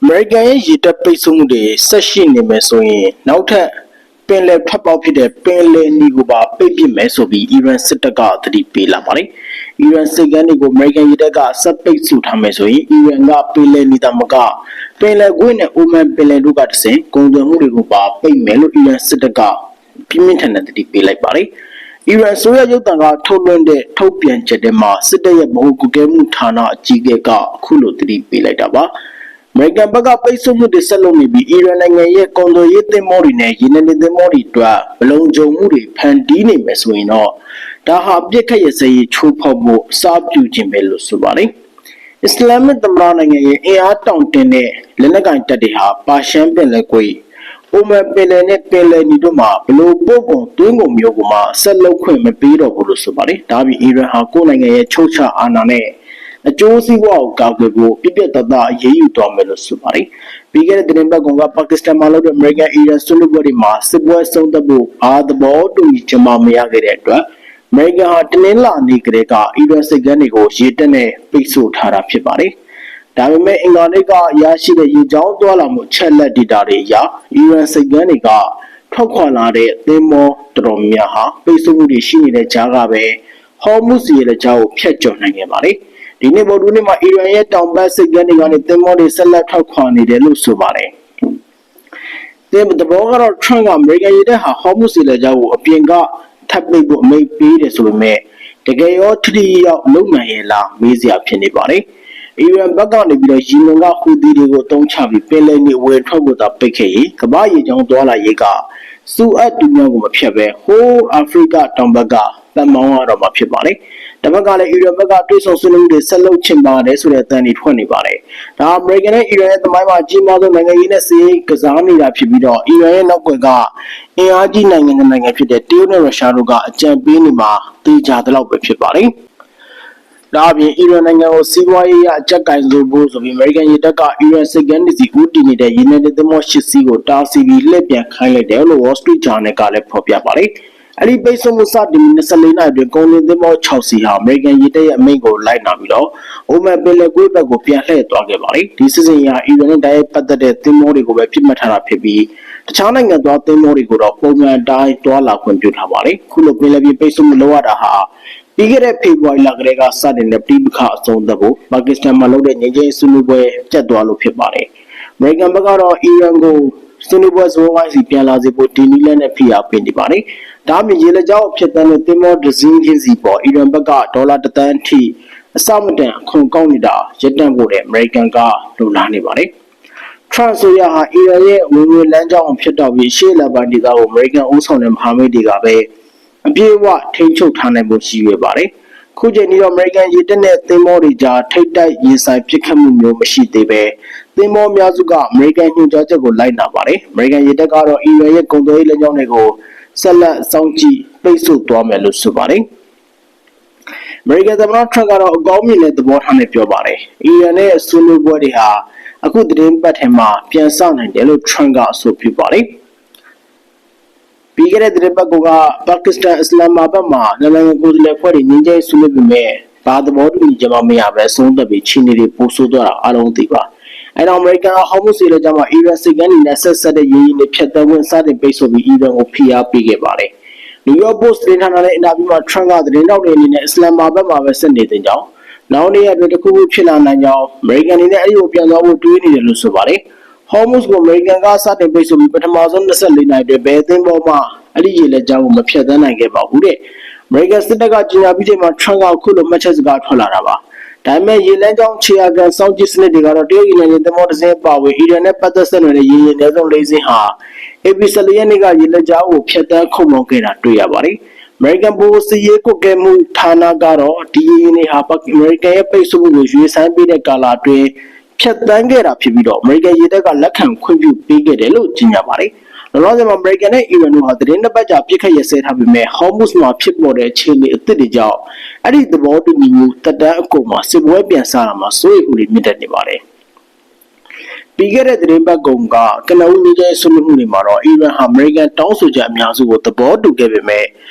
American ရဲ့ရေတပ်ပိတ်ဆို့မှုတွေဆက်ရှိနေမယ်ဆိုရင်နောက်ထပ်ပင်လယ်ထွက်ပေါက်ဖြစ်တဲ့ပင်လယ်နီကိုပါပိတ်ပစ်မယ်ဆိုပြီးအီရန်စစ်တပ်ကသတိပေးလာပါတယ်။အီရန်စစ်ကမ်းတွေကို American ရေတပ်ကဆက်ပိတ်ဆို့ထားမယ်ဆိုရင်အီရန်ကပင်လယ်နီတမကပင်လယ်ကွေ့နဲ့အိုမန်ပင်လယ်တို့ကတဆင့်ကုန်သွယ်မှုတွေကိုပါပိတ်မယ်လို့အီရန်စစ်တပ်ကပြင်းပြင်းထန်ထန်သတိပေးလိုက်ပါတယ်။အီရန်ဆိုရရုပ်သံကထုတ်လွှင့်တဲ့ထုတ်ပြန်ချက်ထဲမှာစစ်တပ်ရဲ့ဗဟိုကုကဲမှုဌာနအကြီးအကဲကအခုလိုသတိပေးလိုက်တာပါ။ American ဘက်ကပိတ်ဆို့မှုတွေဆက်လုပ်နေပြီးအီရန်နိုင်ငံရဲ့ကုန်သွယ်ရေးသင်္ဘောတွေနဲ့ရေနံတင်သင်္ဘောတွေအတွက်ဘလုံခြုံမှုတွေဖန်တီးနေမယ်ဆိုရင်တော့ဒါဟာပြစ်ခတ်ရစေရေးချိုးဖောက်မှုအစားပြုခြင်းပဲလို့ဆိုပါတယ်။အစ္စလာမစ်သမ္မတနိုင်ငံရဲ့အင်အားတောင့်တင်းတဲ့လက်နက်ကိုင်တပ်တွေဟာပါရှန်ပင်လယ်ကွေ့အိုမန်ပင်လယ်နဲ့ပင်လယ်နီတို့မှာဘလို့ပို့ကုန်တွင်းကုန်မျိုးကိုမှဆက်လုပ်ခွင့်မပေးတော့ဘူးလို့ဆိုပါတယ်။ဒါပြီးအီရန်ဟာကိုယ်နိုင်ငံရဲ့ချုပ်ချအာဏာနဲ့အကျိုးစီးပွားကိုကာကွယ်ဖို့ပြပြတသားအရေးယူသွားမယ်လို့ဆိုပါတယ်။ပြီးခဲ့တဲ့သတင်းပတ်ကပါကစ္စတန်မှာလုပ်တဲ့ American အီရန်ဆွေးနွေးပွဲတွေမှာစစ်ပွဲဆုံးသက်ဖို့အားသဘောတူညီချက်မရခဲ့တဲ့အတွက် American ဟာတနင်္လာနေ့ကလေးကအီရန်စစ်ကမ်းတွေကိုရေတပ်နဲ့ပိတ်ဆို့ထားတာဖြစ်ပါတယ်။ဒါပေမဲ့အင်္ဂါနေ့ကရရှိတဲ့ရေကြောင်းသွားလာမှုချက်လက်ဒေတာတွေအရအီရန်စစ်ကမ်းတွေကထွက်ခွာလာတဲ့သင်္ဘောတော်တော်များဟာပိတ်ဆို့မှုတွေရှိနေတဲ့ကြားကပဲဟော်မုစ်ရေလက်ကြားကိုဖျက်ကျော်နိုင်ခဲ့ပါတယ်။ဒီနေ့ဗုဒ္ဓနေ့မှာအီရန်ရဲ့တောင်ဘက်စစ်ကမ်းတွေကနေသင်္ဘောတွေဆက်လက်ထွက်ခွာနေတယ်လို့ဆိုပါတယ်။ဒီဘောကတော့ Trump က American ရေတပ်ဟာဟော်မုစ်ရေလက်ကြားကိုအပြင်ကထပ်ပိတ်ဖို့အမိန့်ပေးတယ်ဆိုပေမဲ့တကယ်ရောထိထိရောက်လုံနိုင်ရဲ့လားမေးစရာဖြစ်နေပါတယ်။အီရန်ဘက်ကနေပြီးတော့ယီမန်ကဟူသီတွေကိုတုံးချပြီးပင်လယ်နီဝယ်ထွက်ကိုသာပိတ်ခဲ့ရင်ကမ္ဘာရေကြောင်းသွားလာရေးကစူအတ်တူမျိုးကိုမဖြတ်ပဲဟိုးအာဖရိကတောင်ဘက်ကပတ်မောင်းရတော့မှာဖြစ်ပါတယ်။တပတ်ကလည်းအီရန်ဘက်ကတွေးဆုံဆွေးနွေးမှုတွေဆက်လုပ်ချင်ပါတယ်ဆိုတဲ့အသံတွေထွက်နေပါတယ်။ဒါအမေရိကန်နဲ့အီရန်ရဲ့သမိုင်းမှာအကြီးမားဆုံးနိုင်ငံရေးနဲ့စစ်ရေးကစားနေတာဖြစ်ပြီးတော့အီရန်ရဲ့နောက်ွယ်ကအင်အားကြီးနိုင်ငံဖြစ်တဲ့တရုတ်နဲ့ရုရှားတို့ကအကြံပေးနေမှာတေချာတဲ့လောက်ပဲဖြစ်ပါတယ်။ဒါအပြင်အီရန်နိုင်ငံကိုစီးပွားရေးအကြက်ကင်ဆိုဖို့ဆိုပြီးအမေရိကန်ရေတပ်ကအီရန်စစ်ကမ်းစီဦးတည်နေတဲ့ရေနံတင်သင်္ဘော၈စီးကိုတားဆီးပြီးလှည့်ပြန်ခိုင်းလိုက်တယ်လို့ Wall Street Journal ကလည်းဖော်ပြပါတယ်။အဲ့ဒီပိတ်ဆို့မှုစတင်ပြီး24နာရီအတွင်းကုန်တင်သင်္ဘော6စီးဟာအမေရိကန်ရေတပ်ရဲ့အမိန့်ကိုလိုက်နာပြီးတော့အိုမန်ပင်လယ်ကွေ့ဘက်ကိုပြန်လှည့်သွားခဲ့ပါတယ်။ဒီစစ်စင်ရာအီရန်နဲ့တိုက်ရိုက်ပတ်သက်တဲ့သင်္ဘောတွေကိုပဲပြစ်မှတ်ထားတာဖြစ်ပြီးတခြားနိုင်ငံသွားသင်္ဘောတွေကိုတော့ပုံမှန်တိုင်းတွာလာခွင့်ပြုထားပါတယ်။ခုလိုပင်လယ်ပြင်ပိတ်ဆို့မှုလုပ်ရတာဟာပြီးခဲ့တဲ့ဖေဖော်ဝါရီလကတည်းကစတင်တဲ့ပြည်ပခအဆုံးသတ်ဖို့ပါကစ္စတန်မှာလုပ်တဲ့ငြိမ်းချမ်းရေးဆွေးနွေးပွဲပြတ်သွားလို့ဖြစ်ပါတယ်။အမေရိကန်ဘက်ကတော့အီရန်ကိုဆွေးနွေးပွဲဇိုးဝိုင်းစီပြန်လာစေဖို့ဒီနည်းလမ်းနဲ့ဖိအားပေးနေပါတယ်။ဒါမှရေလက်ကြောင်းဖြစ်တဲ့သင်္ဘောဒဇင်းချင်းစီပေါ်အီရန်ဘက်ကဒေါ်လာ1 သန်းထိအစမတန်အခွန်ကောက်နေတာရပ်တန့်ဖို့တဲ့အမေရိကန်ကလိုလားနေပါတယ်။ Trump ဆိုရဟာအီရန်ရဲ့ဝင်ငွေလမ်းကြောင်းဖြစ်တော့ပြီးရှေ့လက်ပိုင်းဒေသကိုအမေရိကန်အုပ်ဆောင်တဲ့မဟာမိတ်တွေကပဲအပြည့်အဝထိန်းချုပ်ထားနိုင်ဖို့ရှိရပါတယ်။ခုချိန်ဒီတော့အမေရိကန်ရေတပ်နဲ့သင်္ဘောတွေကြားထိပ်တိုက်ရင်ဆိုင်ပစ်ခတ်မှုမျိုးမရှိသေးပဲသင်္ဘောများစုကအမေရိကန်ညွှန်ကြားချက်ကိုလိုက်နာပါတယ်။အမေရိကန်ရေတပ်ကတော့အီရန်ရဲ့ကုန်သွယ်ရေးလမ်းကြောင်းတွေကိုဆက်လက်စောင့်ကြည့်ပိတ်ဆို့သွားမယ်လို့ဆိုပါတယ်။အမေရိကန်သမ္မတထရန့်ကတော့အကောင်းမြင်တဲ့သဘောထားနဲ့ပြောပါတယ်။အီရန်နဲ့ဆွေးနွေးပွဲတွေဟာအခုသတင်းပတ်ထဲမှာပြန်ဆနိုင်တယ်လို့ထရန့်ကအဆိုပြုပါတယ်။ပြီးခဲ့တဲ့သတင်းပတ်ကပါကစ္စတန်အစ္စလာမာဘတ်မှာနိုင်ငံကိုယ်စားလှယ်ဖွဲ့တွေငြင်းချဲဆွေးနွေးပေမဲ့ဘာသဘောတူညီချက်မှမရပဲဆုံးသက်ပြီးချင်းတွေပို့ဆိုးသွားတာအားလုံးသိပါ။အဲတော့အမေရိကန်ကဟော်မုစ်ရေလက်ကြားမှာအီရန်စစ်ကမ်းတွေနဲ့ဆက်တဲ့ရင်းတွေဖြတ်သန်းဝင်စတင်ပိတ်ဆို့ပြီးအီရန်ကိုဖိအားပေးခဲ့ပါတယ်။ New York Post သတင်းဌာနနဲ့အင်တာဗျူးမှာထရန့်ကသတင်းတောက်တွေအနေနဲ့အစ္စလာမာဘတ်မှာပဲဆက်နေတဲ့ကြောင်းနောက်နေ့ရက်တွေတစ်ခုခုဖြစ်လာနိုင်ကြောင်းအမေရိကန်အနေနဲ့အဲဒီကိုပြန်သွားဖို့တွေးနေတယ်လို့ဆိုပါတယ်။ ဟော်မုစ်ကိုအမေရိကန်ကစတင်ပိတ်ဆို့ပြီးပထမဆုံး24နာရီအတွင်းဘယ်သင်္ဘောမှအဲ့ဒီရေလက်ကြားကိုမဖြတ်သန်းနိုင်ခဲ့ပါဘူးတဲ့အမေရိကန်စစ်တပ်ကကြေညာပြီးချိန်မှာထရန့်ကအခုလိုမှတ်ချက်စကားထွက်လာတာပါဒါပေမဲ့ရေလမ်းကြောင်းခြေရာခံစောင့်ကြည့်စနစ်တွေကတော့တရုတ်ရေနံသင်္ဘောတစ်စင်းပါဝင်အီရန်နဲ့ပတ်သက်ဆက်နွယ်တဲ့ရေနယ်စုံ၄စင်းဟာ AP14 ရက်နေ့ကရေလက်ကြားကိုဖြတ်သန်းခုံမောင်းခဲ့တာတွေ့ရပါတယ်အမေရိကန်ပိုစီရေးကွက်ကဲမှုဌာနကတော့ဒီရေနေဟာအမေရိကန်ရဲ့ပိတ်ဆို့မှုကိုရွေးဆိုင်ပေးတဲ့ကာလအတွင်းဖြတ်သန်းခဲ့တာဖြစ်ပြီးတော့အမေရိကန်ရေတပ်ကလက်ခံခွင့်ပြုပေးခဲ့တယ်လို့ကြေညာပါတယ်။လောလောဆယ်မှာအမေရိကန်နဲ့အီရန်တို့ဟာသတင်းတစ်ပတ်ကြာပြစ်ခတ်ရစဲထားပြီးမဲ့ဟော်မုစ်မှာဖြစ်ပေါ်တဲ့အခြေအနေအသစ်တွေကြောင့်အဲ့ဒီသဘောတူညီမှုတက်တန်းအကုန်မှာစစ်ပွဲပြန်ဆလာမှာစိုးရိမ်မှုတွေမြင့်တက်နေပါတယ်။ ပြီး ပြီးခဲ့တဲ့သတင်းပတ်ကုန်ကကနဦးနေကျဆွေးနွေးမှုတွေမှာတော့အီရန်ဟာအမေရိကန်တောင်းဆိုချက်အများစုကိုသဘောတူခဲ့ပေမဲ့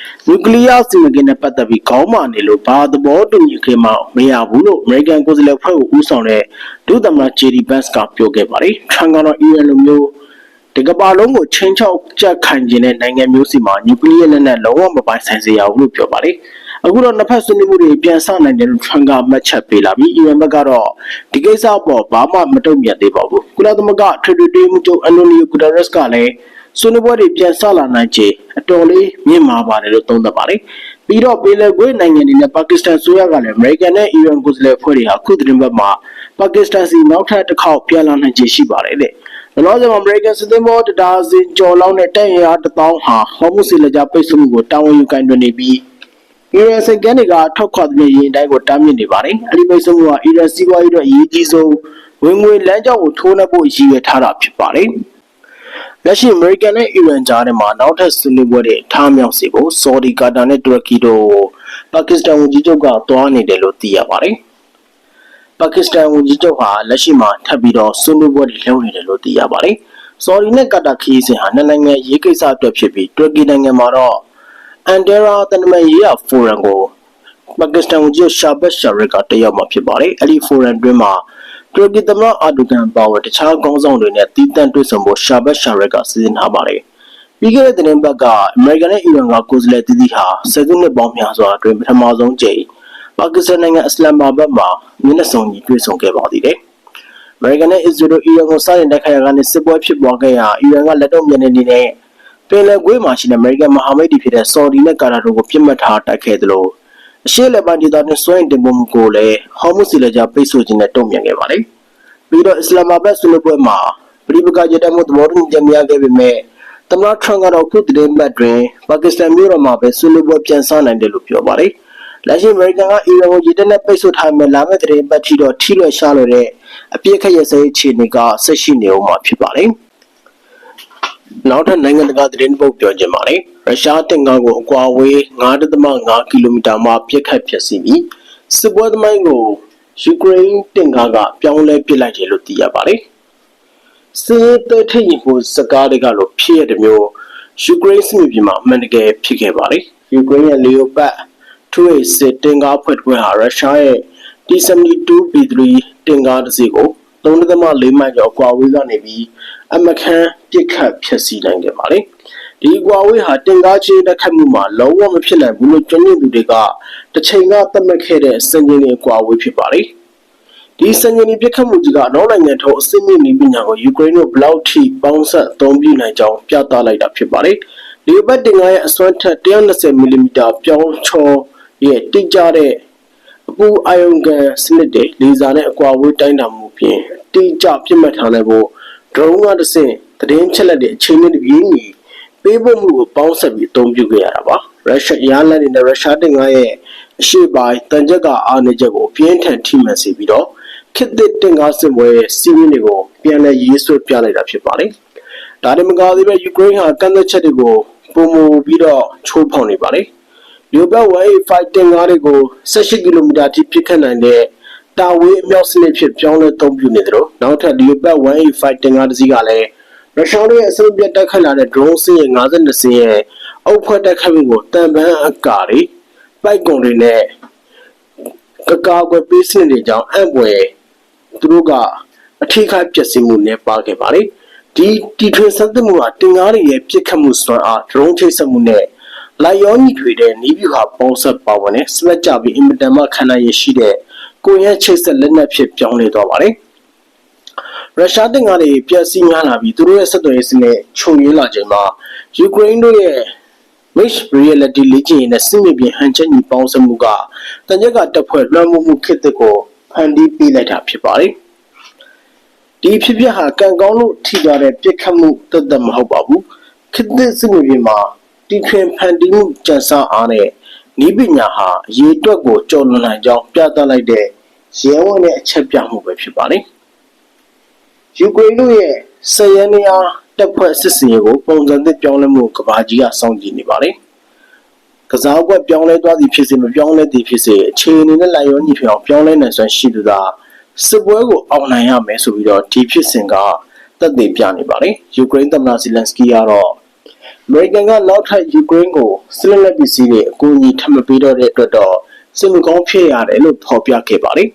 နျူကလ িয়ার စီမံကိန်းနဲ့ပတ်သက်ပြီးခေါင်းမာနေလို့ဘာသဘောတူညီခဲ့မှမရဘူးလို့အမေရိကန်ကိုယ်စားလှယ်ဖွဲ့ကိုဦးဆောင်တဲ့ဒုသမ္မတ JD Vance ကပြောခဲ့ပါတယ်။ထရန့်ကတော့အီရန်လိုမျိုးဒီကမ္ဘာလုံးကိုချင်းချောက်ကြက်ခိုင်ခြင်းတဲ့နိုင်ငံမျိုးစီမှာနျူကလ িয়ার လက်နက်လုံးဝမပိုင်ဆိုင်စေရဘူးလို့ပြောပါတယ်။အခုတော့နှစ်ဖက်ဆွေးနွေးမှုတွေပြန်ဆနိုင်တယ်လို့ထရန့်ကမှတ်ချက်ပေးလာပြီးအီရန်ဘက်ကတော့ဒီကိစ္စပေါ်ဘာမှမတုံ့ပြန်သေးပါဘူး။ကုလသမဂ္ဂထွေထွေအတွင်းမှုချုပ်အန်တိုနီယိုဂူတာရက်စ်ကလည်းဆွေးနွေးပွဲတွေပြန်ဆလာနိုင်ခြေအတော်လေးမြင့်မာပါတယ်လို့သုံးသပ်ပါတယ်။ပြီးတော့ပြည်လည်ကွေးနိုင်ငံတွေနဲ့ပါကစ္စတန်ဆိုရကလည်းအမေရိကန်နဲ့အီရန်ကိုယ်စားလှယ်ဖွဲ့တွေဟာခုသတင်းပတ်မှာပါကစ္စတန်စီနောက်ထပ်တစ်ခေါက်ပြန်လာနိုင်ခြေရှိပါတယ်တဲ့။လောလောဆယ်မှာအမေရိကန်စစ်သည်မောတဒါဇင်ကျော်လောက်နဲ့တပ်ရအား1000ဟာဟော်မုစီလက်ကြားပိတ်ဆို့မှုကိုတာဝန်ယူကင်တွင်နေပြီးအီရန်စစ်ကမ်းတွေကထောက်ခွာတဲ့ရင်တိုင်းကိုတားမြစ်နေပါတယ်။အဲဒီပိတ်ဆို့မှုကအီရန်စီးပွားရေးအတွက်အရေးကြီးဆုံးဝင်ငွေလမ်းကြောင်းကိုထိုးနှက်ဖို့ရည်ရွယ်ထားတာဖြစ်ပါတယ်။လက်ရှိအမေရိကန်နဲ့အီရန်ကြားထဲမှာနောက်ထပ်ဆွေးနွေးပွဲတွေထားမြောက်စေဖို့ဆော်ဒီကာတာနဲ့တူရကီတို့ပါကစ္စတန်ဝန်ကြီးချုပ်ကတွားနေတယ်လို့သိရပါတယ်။ပါကစ္စတန်ဝန်ကြီးချုပ်ဟာလက်ရှိမှာထပ်ပြီးတော့ဆွေးနွေးပွဲတွေလုပ်နေတယ်လို့သိရပါတယ်။ဆော်ဒီနဲ့ကာတာခီးစဉ်ဟာနှစ်နိုင်ငံရေးကိစ္စအတွက်ဖြစ်ပြီးတူရကီနိုင်ငံမှာတော့အန်ဒရာတန်တမန်ရေးရာဖိုရမ်ကိုပါကစ္စတန်ဝန်ကြီးရှာဘတ်ရှာရစ်ကတက်ရောက်မှာဖြစ်ပါတယ်။အဲဒီဖိုရမ်တွင်မှာတူရကီသမ္မတအာဒိုဂန်ပါဝါတခြားခေါင်းဆောင်တွေနဲ့တီးတန့်တွေ့ဆုံဖို့ရှာဘတ်ရှာရစ်ကစီစဉ်ထားပါတယ်။ပြီးခဲ့တဲ့သတင်းပတ်ကအမေရိကန်နဲ့အီရန်ကကိုယ်စားလှယ်တီးတီးဟာဆယ်စုနှစ်ပေါင်းများစွာအတွင်းပထမဆုံးကြိမ်ပါကစ္စတန်နိုင်ငံအစ္စလာမ်မာဘတ်မှာမျက်နှာစုံညီတွေ့ဆုံခဲ့ပါသေးတယ်။အမေရိကန်နဲ့အစ္စရေးတို့အီရန်ကိုစတင်တိုက်ခိုက်ရာကနေစစ်ပွဲဖြစ်ပွားခဲ့ရာအီရန်ကလက်တော့မြန်နေနေတဲ့ပင်လယ်ကွေးမှာရှိတဲ့အမေရိကန်မဟာမိတ်တွေဖြစ်တဲ့ဆော်ဒီနဲ့ကာတာတို့ကိုပြစ်မှတ်ထားတိုက်ခဲ့သလိုအရှေ့လက်ပိုင်းဒေသတွင်းစွမ်းအင်တင်ပို့မှုကိုလည်းဟော်မုစီလက်ကြားပိတ်ဆို့ခြင်းနဲ့တုံ့ပြန်ခဲ့ပါတယ်။ပြီးတော့အစ္စလာမာဘတ်ဆွေးနွေးပွဲမှာပြည်ပကရတဲ့မှုသဘောတူညီချက်များခဲ့ပေမဲ့သမ္မတထရန့်ကတော့ခုသတင်းပတ်တွင်ပါကစ္စတန်မြို့တော်မှာပဲဆွေးနွေးပွဲပြန်ဆနိုင်တယ်လို့ပြောပါတယ်။လက်ရှိအမေရိကန်ကအီရန်ကိုရတဲ့နဲ့ပိတ်ဆို့ထားမယ်လာမယ့်သတင်းပတ်ထိတော့ထိလွယ်ရှားလွယ်တဲ့အပြစ်ခက်ရစဲအခြေအနေကဆက်ရှိနေအောင်မှာဖြစ်ပါတယ်။နောက်ထပ်နိုင်ငံတကာသတင်းပုတ်ပြောခြင်းပါတယ်။ရုရှားတင်ကားကိုအကွာဝေး 9.5 ကီလိုမီတာမှပြစ်ခတ်ဖျက်ဆီးပြီးစစ်ပွဲသမိုင်းကိုယူကရိန်းတင်ကားကပြောင်းလဲပစ်လိုက်တယ်လို့သိရပါတယ်။စစ်ရေးတိုက်ထိတ်ဖို့စကားတွေကလို့ဖြစ်ရတဲ့မျိုးယူကရိန်းစစ်မြေပြင်မှာအမှန်တကယ်ဖြစ်ခဲ့ပါတယ်။ယူကရိန်းရဲ့လီယိုပတ်2 စစ်တင်ကားဖွဲ့တွဲဟာရုရှားရဲ့ T-72B3 တင်ကားတစ်စီးကို 3.4 မိုင်ကျော်ကွာဝေးကနေပြီးအမခန်းပြစ်ခတ်ဖျက်ဆီးနိုင်ခဲ့ပါတယ်။ဒီကွာဝေးဟာတင်ကားချင်းတက်ခတ်မှုမှာလုံးဝမဖြစ်နိုင်ဘူးလို့ကျွမ်းကျင်သူတွေကတစ်ချိန်ကသတ်မှတ်ခဲ့တဲ့စံချိန်တွေကွာဝေးဖြစ်ပါတယ်။ဒီစံချိန်တွေပြစ်ခတ်မှုကြီးကအနောက်နိုင်ငံထုတ်အစစ်မြစ်နည်းပညာကိုယူကရိန်းတို့ဘလောက်ထိပေါင်းစပ်အသုံးပြုနိုင်ကြောင်းပြသလိုက်တာဖြစ်ပါတယ်။လီယိုပတ်တင်ကားရဲ့အစွမ်းထက်120 မီလီမီတာပြောင်းချောရဲ့တိကျတဲ့အပူအာယုံကန်စနစ်တွေလေဆာနဲ့အကွာဝေးတိုင်းတာမှုဖြင့်တိကျပြစ်မှတ်ထားနိုင်ဖို့ဒရုန်းကတစ်ဆင့်သတင်းချက်လက်တဲ့အချိန်နဲ့တပြေးညီပေးပို့မှုကိုပေါင်းစပ်ပြီးအသုံးပြုခဲ့ရတာပါရုရှားရလန်နေတဲ့ရုရှားတင်ကားရဲ့အရှိပိုင်းတန်ကြက်ကအားနည်းချက်ကိုပြင်းထန်ထိမှန်စေပြီးတော့ခေတ်သစ်တင်ကားစစ်ပွဲရဲ့စီးရင်တွေကိုပြန်လည်ရေးဆွဲပြလိုက်တာဖြစ်ပါတယ်ဒါတင်မကသေးပဲယူကရိန်းဟာကန့်သက်ချက်တွေကိုပုံမူပြီးတော့ချိုးဖောက်နေပါတယ်လီယိုပတ်185တင်ကားတွေကို18ကီလိုမီတာထိပစ်ခတ်နိုင်တဲ့တာဝေးအမြောက်စနစ်ဖြစ်ပြောင်းလဲသုံးပြုနေသလိုနောက်ထပ်လီယိုပတ်185တင်ကားတစ်စီးကလည်းရုရှားတို့ရဲ့အစုံပြတ်တိုက်ခိုက်လာတဲ့ drone စင်းရဲ့52စင်းရဲ့အုပ်ဖွဲ့တိုက်ခိုက်မှုကိုတန်ပန်းအကာတွေပိုက်ကွန်တွေနဲ့ကကာကွယ်ပေးစနစ်တွေကြောင့်အံ့ဖွယ်သူတို့ကအထိခိုက်ပျက်စီးမှုနဲ့ပါခဲ့ပါတယ်ဒီတီထွင်စသမှုဟာတင်ကားတွေရဲ့ပြစ်ခတ်မှုစွမ်းအား drone ချိတ်ဆက်မှုနဲ့လိုက်ရောညီထွေတဲ့နီးဗျူဟာပေါင်းဆက်ပါဝင်တဲ့စလက်ကြပြီးအင်မတန်မှခန္ဓာရည်ရှိတဲ့ကိုရဲချိတ်ဆက်လက်နက်ဖြစ်ပြောင်းလဲသွားပါတယ်ရုရှားတင်ကားတွေပျက်စီးများလာပြီးသူတို့ရဲ့ဆက်သွယ်ရေးစနစ်ချုံရင်းလာချိန်မှာယူကရိန်းတို့ရဲ့ Mixed Reality လေ့ကျင့်ရေးနဲ့စစ်မြေပြင်ဟန်ချက်ညီပေါင်းစပ်မှုကတန်ကြက်ကတပ်ဖွဲ့လွှမ်းမိုးမှုခေတ်သစ်ကိုဖန်တီးပေးလိုက်တာဖြစ်ပါတယ်ဒီဖြစ်ပျက်ဟာကံကောင်းလို့ထိသွားတဲ့ပြစ်ခတ်မှုသက်သက်မဟုတ်ပါဘူးခေတ်သစ်စစ်မြေပြင်မှာတီထွင်ဖန်တီးမှုကြံစားအားနဲ့နည်းပညာဟာအရေးအတွက်ကိုကျော်လွန်နိုင်ကြောင်းပြသလိုက်တဲ့ရဲဝံ့တဲ့အချက်ပြမှုပဲဖြစ်ပါတယ်ယူကရိန်းတို့ရဲ့စရန်နီယာတပ်ဖွဲ့စစ်စင်ရေးကိုပုံစံသစ်ပြောင်းလဲမှုကဘာကြီးကစောင့်ကြည့်နေပါတယ်။ကစားကွက်ပြောင်းလဲသွားသည်ဖြစ်စေမပြောင်းလဲသည်ဖြစ်စေအခြေအနေနဲ့လိုက်ရောညီဖြစ်အောင်ပြောင်းလဲနိုင်စွမ်းရှိသူသာ စစ်ပွဲကိုအောင်နိုင်ရမယ်ဆိုပြီးတော့ဒီဖြစ်စဉ်ကသက်သေပြနေပါတယ်ယူကရိန်းသမ္မတဇီလန်စကီကတော့အမေရိကန်ကနောက်ထပ်ယူကရိန်းကိုစစ်လက်ပစ္စည်းတွေအကူအညီထပ်မပေးတော့တဲ့အတွက်တော့စစ်မှုကောင်းဖြစ်ရတယ်လို့ဖော်ပြခဲ့ပါတယ်